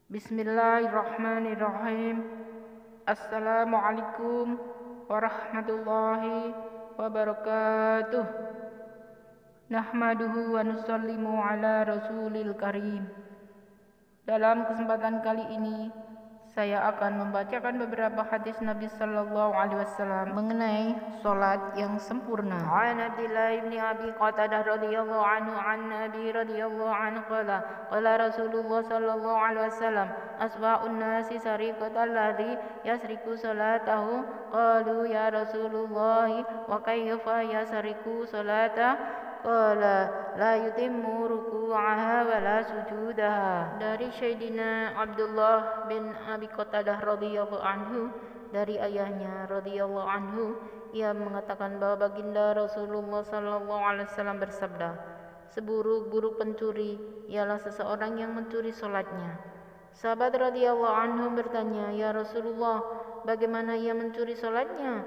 Bismillahirrahmanirrahim. Assalamualaikum warahmatullahi wabarakatuh. Nahmaduhu wa nusallimu ala rasulil karim. Dalam kesempatan kali ini saya akan membacakan beberapa hadis Nabi sallallahu alaihi wasallam mengenai salat yang sempurna. An Abdullah bin Abi Qatadah radhiyallahu anhu an Nabi radhiyallahu anhu qala Rasulullah sallallahu alaihi wasallam aswa'un nasi sariqatal ladzi yasriku salatahu qalu ya Rasulullah wa kayfa yasriku salata qala la yutimmu ruku'aha wa la sujudaha. Dari Sayyidina Abdullah bin Abi Qatadah radhiyallahu anhu, dari ayahnya radhiyallahu anhu, ia mengatakan bahwa baginda Rasulullah sallallahu alaihi wasallam bersabda, seburuk-buruk pencuri ialah seseorang yang mencuri salatnya. Sahabat radhiyallahu anhu bertanya, ya Rasulullah, bagaimana ia mencuri salatnya?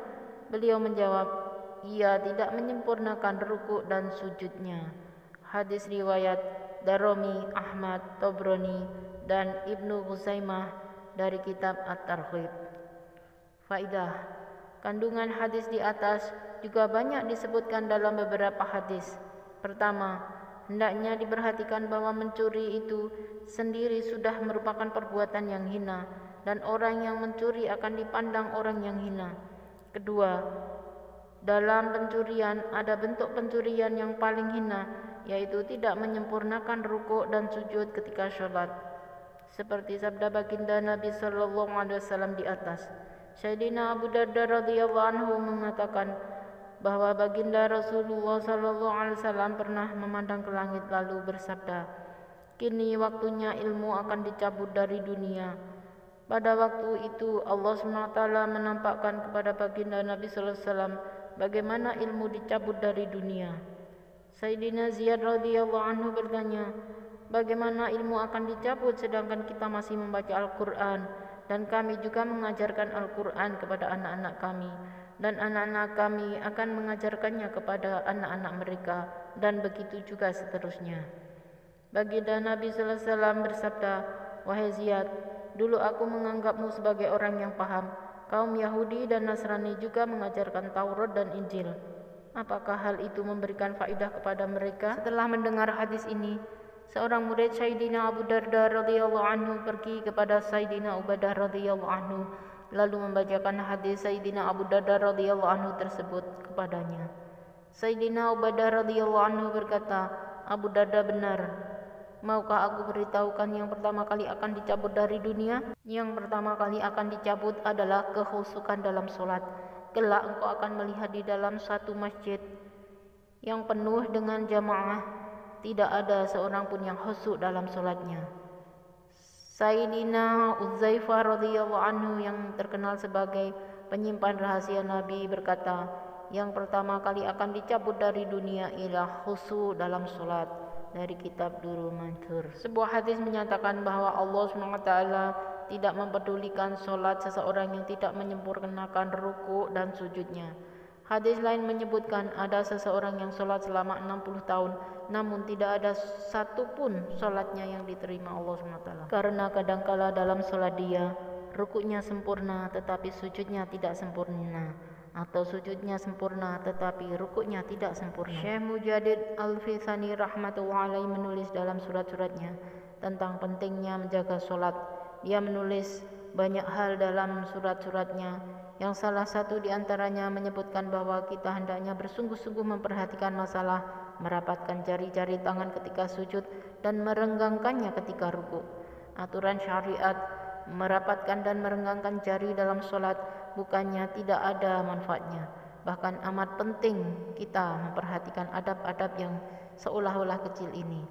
Beliau menjawab, ia tidak menyempurnakan rukuk dan sujudnya. Hadis riwayat Darimi, Ahmad, Tabrani, dan Ibnu Khuzaimah dari kitab At-Targhib. Faidah, kandungan hadis di atas juga banyak disebutkan dalam beberapa hadis. Pertama, hendaknya diperhatikan bahwa mencuri itu sendiri sudah merupakan perbuatan yang hina, dan orang yang mencuri akan dipandang orang yang hina. Kedua, dalam pencurian ada bentuk pencurian yang paling hina, yaitu tidak menyempurnakan rukuk dan sujud ketika sholat. Seperti sabda baginda Nabi sallallahu alaihi wasallam di atas. Sayyidina Abu Darda radhiyallahu anhu mengatakan bahwa baginda Rasulullah sallallahu alaihi wasallam pernah memandang ke langit lalu bersabda, "Kini waktunya ilmu akan dicabut dari dunia." Pada waktu itu Allah SWT menampakkan kepada baginda Nabi sallallahu alaihi wasallam bagaimana ilmu dicabut dari dunia. Sayyidina Ziyad radhiyallahu anhu bertanya, bagaimana ilmu akan dicabut sedangkan kita masih membaca Al-Quran, dan kami juga mengajarkan Al-Quran kepada anak-anak kami, dan anak-anak kami akan mengajarkannya kepada anak-anak mereka, dan begitu juga seterusnya. Baginda Nabi sallallahu alaihi wasallam bersabda, wahai Ziyad, dulu aku menganggapmu sebagai orang yang paham. Kaum Yahudi dan Nasrani juga mengajarkan Taurat dan Injil. Apakah hal itu memberikan faidah kepada mereka? Setelah mendengar hadis ini, seorang murid Sayyidina Abu Darda radhiyallahu anhu pergi kepada Sayyidina Ubadah radhiyallahu anhu, lalu membacakan hadis Sayyidina Abu Darda radhiyallahu anhu tersebut kepadanya. Sayyidina Ubadah radhiyallahu anhu berkata, Abu Darda benar. Maukah aku beritahukan yang pertama kali akan dicabut dari dunia? Yang pertama kali akan dicabut adalah kekhusyukan dalam sholat. Kelak engkau akan melihat di dalam satu masjid yang penuh dengan jamaah, tidak ada seorang pun yang khusyuk dalam sholatnya. Sayyidina Uzaifah radhiyallahu anhu yang terkenal sebagai penyimpan rahasia Nabi berkata, yang pertama kali akan dicabut dari dunia ialah khusyuk dalam sholat. Dari kitab Durrul Mansur. Sebuah hadis menyatakan bahwa Allah SWT tidak mempedulikan sholat seseorang yang tidak menyempurnakan rukuk dan sujudnya. Hadis lain menyebutkan ada seseorang yang sholat selama 60 tahun namun tidak ada satu pun sholatnya yang diterima Allah SWT. Karena kadangkala dalam sholat dia rukuknya sempurna tetapi sujudnya tidak sempurna, atau sujudnya sempurna tetapi rukuknya tidak sempurna. Syekh Mujadid Al-Fithani rahmatullahi alaihi menulis dalam surat-suratnya tentang pentingnya menjaga sholat. Dia menulis banyak hal dalam surat-suratnya, yang salah satu diantaranya menyebutkan bahwa kita hendaknya bersungguh-sungguh memperhatikan masalah merapatkan jari-jari tangan ketika sujud dan merenggangkannya ketika rukuk. Aturan syariat merapatkan dan merenggangkan jari dalam sholat bukannya tidak ada manfaatnya, bahkan amat penting kita memperhatikan adab-adab yang seolah-olah kecil ini.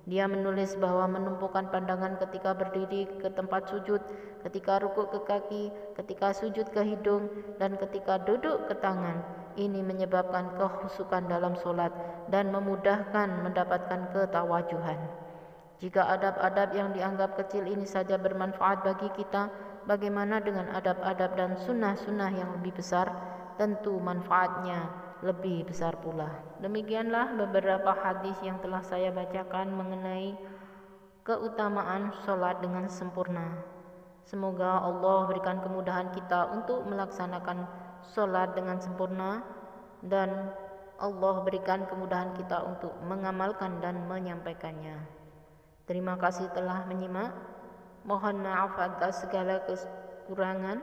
Dia menulis bahwa menumpukan pandangan ketika berdiri ke tempat sujud, ketika rukuk ke kaki, ketika sujud ke hidung, dan ketika duduk ke tangan, ini menyebabkan kekhusyukan dalam sholat dan memudahkan mendapatkan ketawajuhan. Jika adab-adab yang dianggap kecil ini saja bermanfaat bagi kita, bagaimana dengan adab-adab dan sunnah-sunnah yang lebih besar? Tentu manfaatnya lebih besar pula. Demikianlah beberapa hadis yang telah saya bacakan mengenai keutamaan sholat dengan sempurna. Semoga Allah berikan kemudahan kita untuk melaksanakan sholat dengan sempurna, dan Allah berikan kemudahan kita untuk mengamalkan dan menyampaikannya. Terima kasih telah menyimak. Mohon maaf atas segala kekurangan.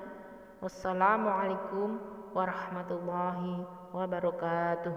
Wassalamualaikum warahmatullahi wabarakatuh.